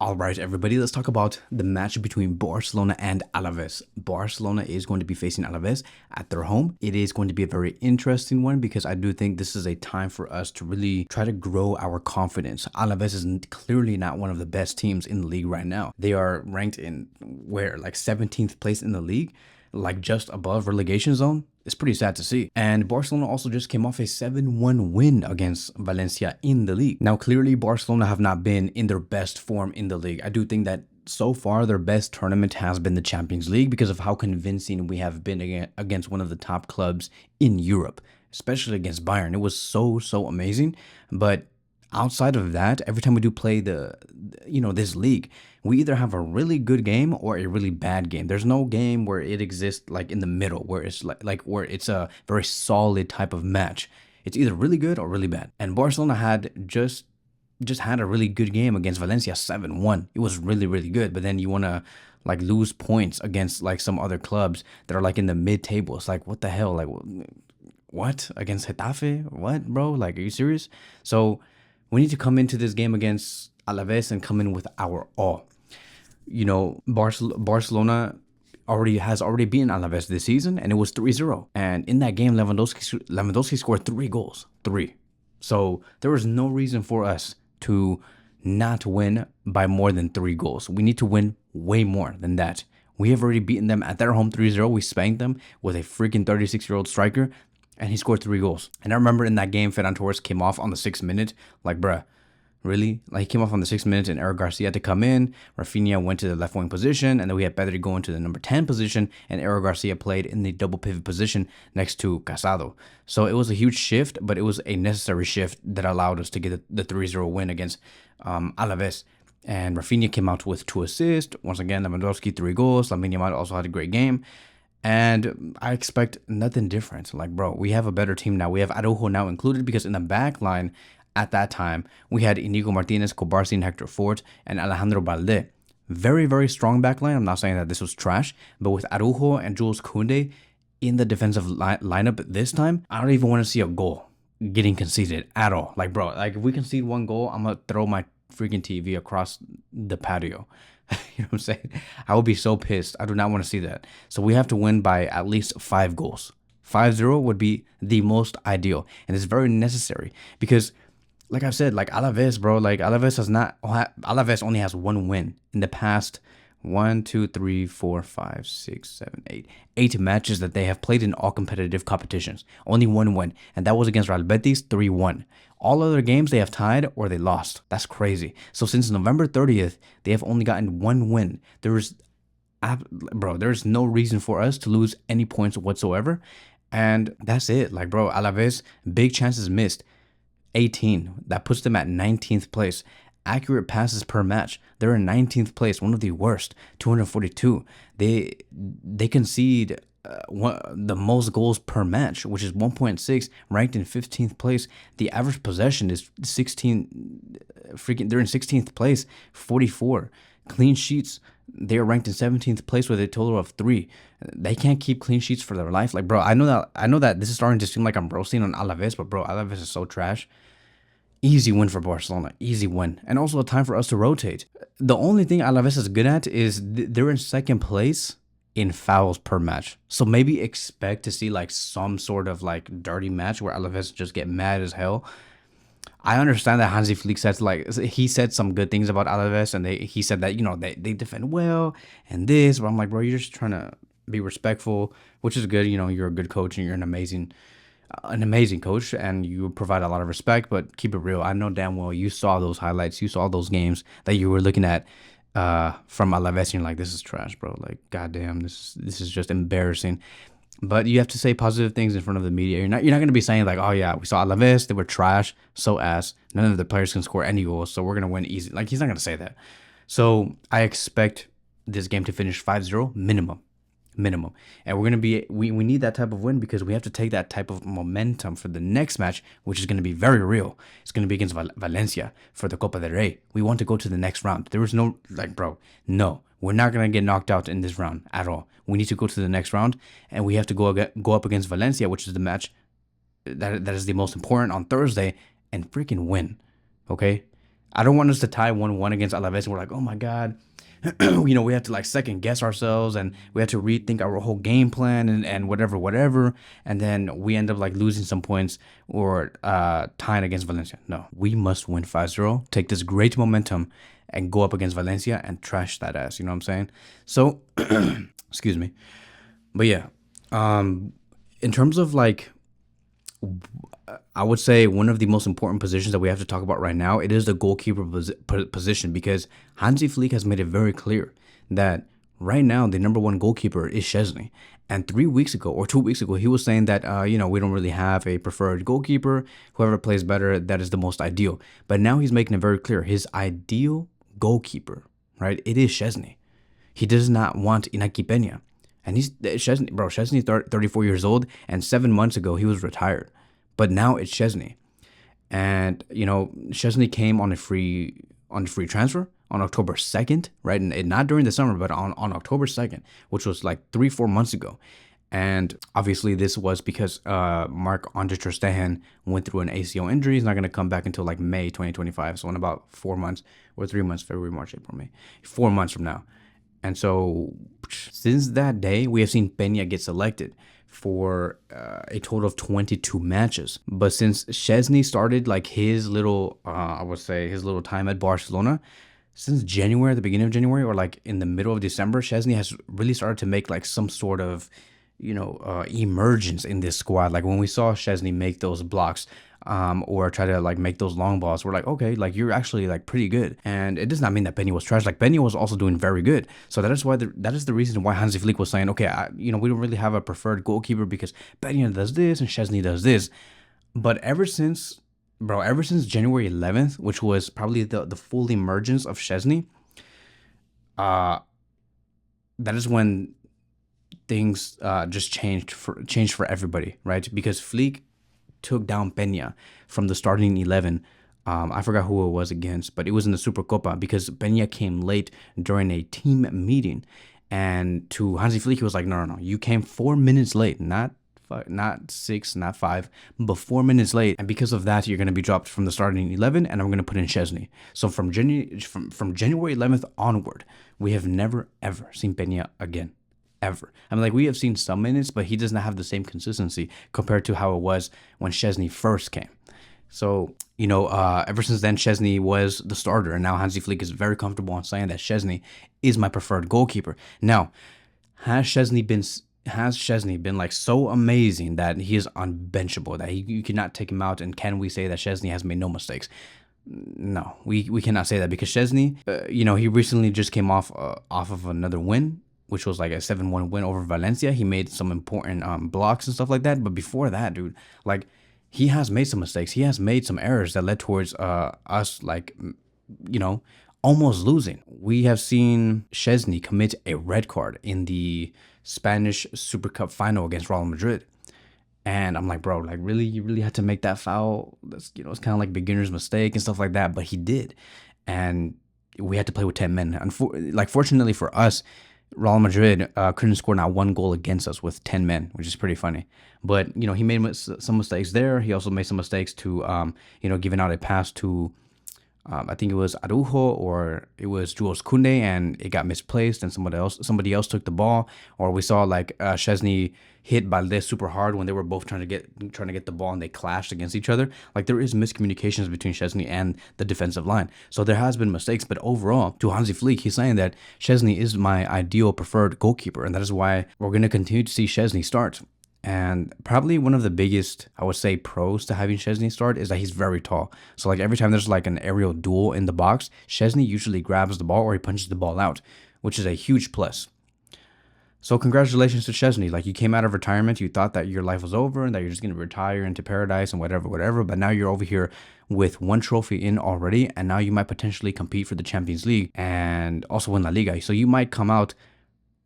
All right, everybody, let's talk about the match between Barcelona and Alaves. Barcelona is going to be facing Alaves at their home. It is going to be a very interesting one because I do think this is a time for us to really try to grow our confidence. Alaves is clearly not one of the best teams in the league right now. They are ranked in like 17th place in the league, like just above relegation zone. It's pretty sad to see. And Barcelona also just came off a 7-1 win against Valencia in the league. Now, clearly, Barcelona have not been in their best form in the league. I do think that so far their best tournament has been the Champions League because of how convincing we have been against one of the top clubs in Europe, especially against Bayern. It was so amazing. But outside of that, every time we do play this league, we either have a really good game or a really bad game. There's no game where it exists like in the middle, where it's like where it's a very solid type of match. It's either really good or really bad. And Barcelona had just had a really good game against Valencia 7-1. It was really good. But then you want to like lose points against like some other clubs that are like in the mid-table. It's like, what the hell? Like, what? Against Getafe? What, bro? Like, are you serious? So we need to come into this game against Alaves and come in with our all. You know, Barcelona has already beaten Alaves this season, and it was 3-0. And in that game, Lewandowski scored 3 goals. 3. So there was no reason for us to not win by more than 3 goals. We need to win way more than that. We have already beaten them at their home 3-0. We spanked them with a freaking 36-year-old striker, and he scored 3 goals. And I remember in that game, Ferran Torres came off on the 6th minute. Like, bruh, really? Like, he came off on the 6th minute and Eric Garcia had to come in. Rafinha went to the left wing position, and then we had Pedri go into the number 10 position, and Eric Garcia played in the double pivot position next to Casado. So it was a huge shift, but it was a necessary shift that allowed us to get the 3-0 win against Alaves. And Rafinha came out with 2 assists. Once again, Lewandowski 3 goals. Lamine Yamal also had a great game. And I expect nothing different. Like, bro, we have a better team now. We have Araujo now included because in the back line at that time, we had Inigo Martinez, Kobarsi, and Hector Fort, and Alejandro Balde. Very strong back line. I'm not saying that this was trash, but with Araujo and Jules Koundé in the defensive lineup this time, I don't even want to see a goal getting conceded at all. Like, bro, like if we concede 1 goal, I'm going to throw my freaking TV across the patio. You know what I'm saying? I would be so pissed. I do not want to see that. So we have to win by at least 5 goals. 5-0 would be the most ideal. And it's very necessary because, like I've said, like Alaves, bro, like Alaves only has 1 win in the past 1, 2, 3, 4, 5, 6, 7, 8. 8 matches that they have played in all competitive competitions. Only 1 win. And that was against Real Betis, 3-1. All other games they have tied or they lost. That's crazy. So since November 30th, they have only gotten 1 win. There's no reason for us to lose any points whatsoever. And that's it. Like, bro, Alaves, big chances missed. 18. That puts them at 19th place. Accurate passes per match, they're in 19th place, one of the worst, 242. They concede the most goals per match, which is 1.6, ranked in 15th place. The average possession is 16. They're in 16th place, 44. Clean sheets, they are ranked in 17th place with a total of 3. They can't keep clean sheets for their life. Like, bro, I know that this is starting to seem like I'm roasting on Alaves, but bro, Alaves is so trash. Easy win for Barcelona. Easy win. And also a time for us to rotate. The only thing Alaves is good at is they're in 2nd place in fouls per match. So maybe expect to see like some sort of like dirty match where Alaves just get mad as hell. I understand that Hansi Flick said some good things about Alaves, and he said that, you know, they defend well and this, but I'm like, bro, you're just trying to be respectful, which is good. You know, you're a good coach and you're an amazing coach and you provide a lot of respect, but keep it real. I know damn well you saw those highlights, you saw those games that you were looking at from Alaves, and you're like, this is trash, bro. Like, goddamn, this is just embarrassing. But you have to say positive things in front of the media. You're not going to be saying like, oh yeah, we saw Alaves, they were trash, so ass. None of the players can score any goals, so we're going to win easy. Like, he's not going to say that. So I expect this game to finish 5-0 minimum. And we're going to we need that type of win because we have to take that type of momentum for the next match, which is going to be very real. It's going to be against Valencia for the Copa del Rey. We want to go to the next round. There was no, like, bro, no, we're not going to get knocked out in this round at all. We need to go to the next round, and we have to go up against Valencia, which is the match that is the most important on Thursday, and freaking win, okay? I don't want us to tie 1-1 against Alaves and we're like, oh my God, we have to like second guess ourselves and we have to rethink our whole game plan and whatever. And then we end up like losing some points or tying against Valencia. No, we must win 5-0, take this great momentum and go up against Valencia and trash that ass. You know what I'm saying? So, excuse me. But yeah, in terms of like, I would say one of the most important positions that we have to talk about right now, it is the goalkeeper position, because Hansi Flick has made it very clear that right now the number one goalkeeper is Szczesny. And 3 weeks ago or 2 weeks ago, he was saying that, we don't really have a preferred goalkeeper. Whoever plays better, that is the most ideal. But now he's making it very clear. His ideal goalkeeper, right? It is Szczesny. He does not want Inaki Peña. And Szczesny 34 years old, and 7 months ago he was retired. But now it's Szczesny. And, Szczesny came on a free transfer on October 2nd, right? And not during the summer, but on October 2nd, which was like 3-4 months ago. And obviously this was because Marc-Andre ter Stegen went through an ACL injury. He's not going to come back until like May 2025. So in about 4 months or 3 months, February, March, April, May, 4 months from now. And so since that day, we have seen Peña get selected for a total of 22 matches. But since Szczesny started like his little, his little time at Barcelona, since January, the beginning of January, or like in the middle of December, Szczesny has really started to make like some sort of, emergence in this squad. Like when we saw Szczesny make those blocks, or try to like make those long balls, we're like, okay, like you're actually like pretty good. And it does not mean that Peña was trash. Like Peña was also doing very good. So that is why that is the reason why Hansi Flick was saying, okay, we don't really have a preferred goalkeeper because Peña does this and Szczesny does this. But ever since January 11th, which was probably the full emergence of Szczesny, that is when things just changed for everybody, right? Because Flick took down Peña from the starting 11. I forgot who it was against, but it was in the Supercopa because Peña came late during a team meeting. And to Hansi Flick, he was like, no, you came 4 minutes late, not 6, not 5, but 4 minutes late. And because of that, you're going to be dropped from the starting 11, and I'm going to put in Szczesny. So from January 11th onward, we have never, ever seen Peña again. Ever. I mean, like, we have seen some minutes, but he does not have the same consistency compared to how it was when Szczesny first came. So, ever since then, Szczesny was the starter, and now Hansi Flick is very comfortable on saying that Szczesny is my preferred goalkeeper. Now, has Szczesny been like so amazing that he is unbenchable, that you cannot take him out? And can we say that Szczesny has made no mistakes? No, we cannot say that, because Szczesny, he recently just came off of another win, which was like a 7-1 win over Valencia. He made some important blocks and stuff like that. But before that, dude, like, he has made some mistakes. He has made some errors that led towards us, like, almost losing. We have seen Szczesny commit a red card in the Spanish Super Cup final against Real Madrid. And I'm like, bro, like, really? You really had to make that foul? That's, it's kind of like beginner's mistake and stuff like that. But he did. And we had to play with 10 men. Fortunately for us, Real Madrid couldn't score not one goal against us with 10 men, which is pretty funny. But, he made some mistakes there. He also made some mistakes to, giving out a pass to, I think it was Araujo or it was Jules Koundé, and it got misplaced and somebody else took the ball. Or we saw like Szczesny hit Valdez super hard when they were both trying to get the ball, and they clashed against each other. Like, there is miscommunications between Szczesny and the defensive line. So there has been mistakes, but overall, to Hansi Flick, he's saying that Szczesny is my ideal preferred goalkeeper, and that is why we're going to continue to see Szczesny start. And probably one of the biggest, I would say, pros to having Szczesny start is that he's very tall. So like every time there's like an aerial duel in the box, Szczesny usually grabs the ball or he punches the ball out, which is a huge plus. So congratulations to Szczesny. Like, you came out of retirement, you thought that your life was over and that you're just going to retire into paradise and whatever. But now you're over here with 1 trophy in already, and now you might potentially compete for the Champions League and also win La Liga. So you might come out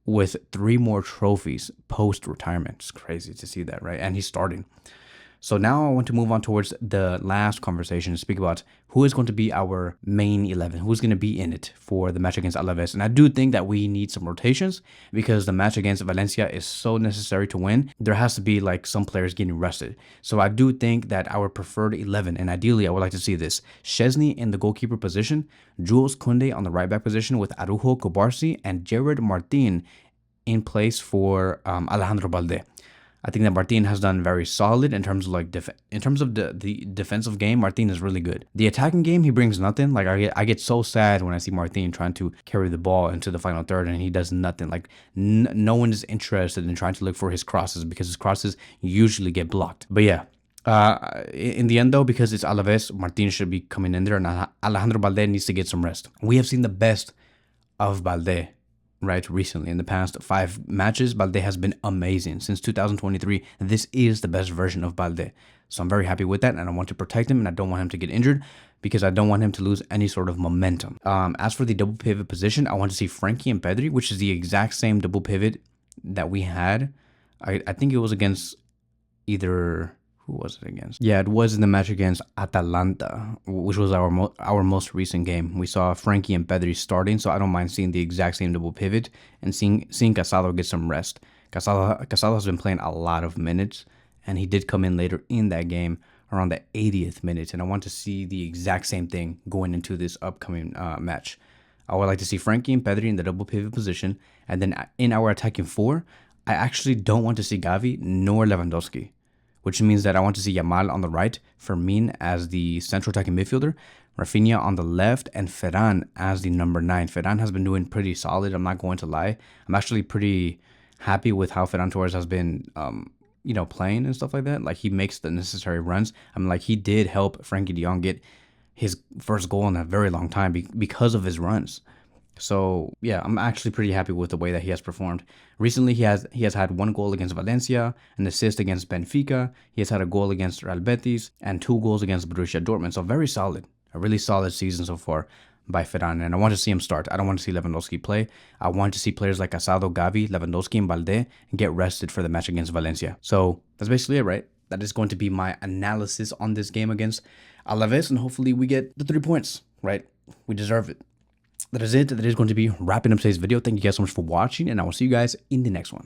with 3 more trophies post-retirement. It's crazy to see that, right? And he's starting. So now I want to move on towards the last conversation and speak about who is going to be our main 11, who's going to be in it for the match against Alaves. And I do think that we need some rotations because the match against Valencia is so necessary to win. There has to be like some players getting rested. So I do think that our preferred 11, and ideally I would like to see this: Szczesny in the goalkeeper position, Jules Koundé on the right back position with Araujo, Kobarsi, and Jared Martin in place for Alejandro Balde. I think that Martin has done very solid in terms of like the defensive game. Martin is really good. The attacking game, he brings nothing. Like I get so sad when I see Martin trying to carry the ball into the final third and he does nothing. Like no one is interested in trying to look for his crosses because his crosses usually get blocked. But yeah. In the end though, because it's Alaves, Martin should be coming in there and Alejandro Balde needs to get some rest. We have seen the best of Balde, right, recently. In the past 5 matches, Balde has been amazing. Since 2023, this is the best version of Balde. So I'm very happy with that, and I want to protect him, and I don't want him to get injured because I don't want him to lose any sort of momentum. As for the double pivot position, I want to see Frankie and Pedri, which is the exact same double pivot that we had. I think it was against either... Who was it against? Yeah, it was in the match against Atalanta, which was our most recent game. We saw Frankie and Pedri starting, so I don't mind seeing the exact same double pivot and seeing Casado get some rest. Casado has been playing a lot of minutes, and he did come in later in that game around the 80th minute, and I want to see the exact same thing going into this upcoming match. I would like to see Frankie and Pedri in the double pivot position, and then in our attacking 4, I actually don't want to see Gavi nor Lewandowski, which means that I want to see Yamal on the right, Fermin as the central attacking midfielder, Rafinha on the left, and Ferran as the number 9. Ferran has been doing pretty solid, I'm not going to lie. I'm actually pretty happy with how Ferran Torres has been, playing and stuff like that. Like, he makes the necessary runs. He did help Frankie de Jong get his first goal in a very long time because of his runs. So yeah, I'm actually pretty happy with the way that he has performed. Recently, he has had 1 goal against Valencia, an assist against Benfica. He has had a goal against Real Betis and 2 goals against Borussia Dortmund. So very solid, a really solid season so far by Ferran. And I want to see him start. I don't want to see Lewandowski play. I want to see players like Casado, Gavi, Lewandowski, and Balde get rested for the match against Valencia. So that's basically it, right? That is going to be my analysis on this game against Alaves, and hopefully we get the 3 points, right? We deserve it. That is it. That is going to be wrapping up today's video. Thank you guys so much for watching, and I will see you guys in the next one.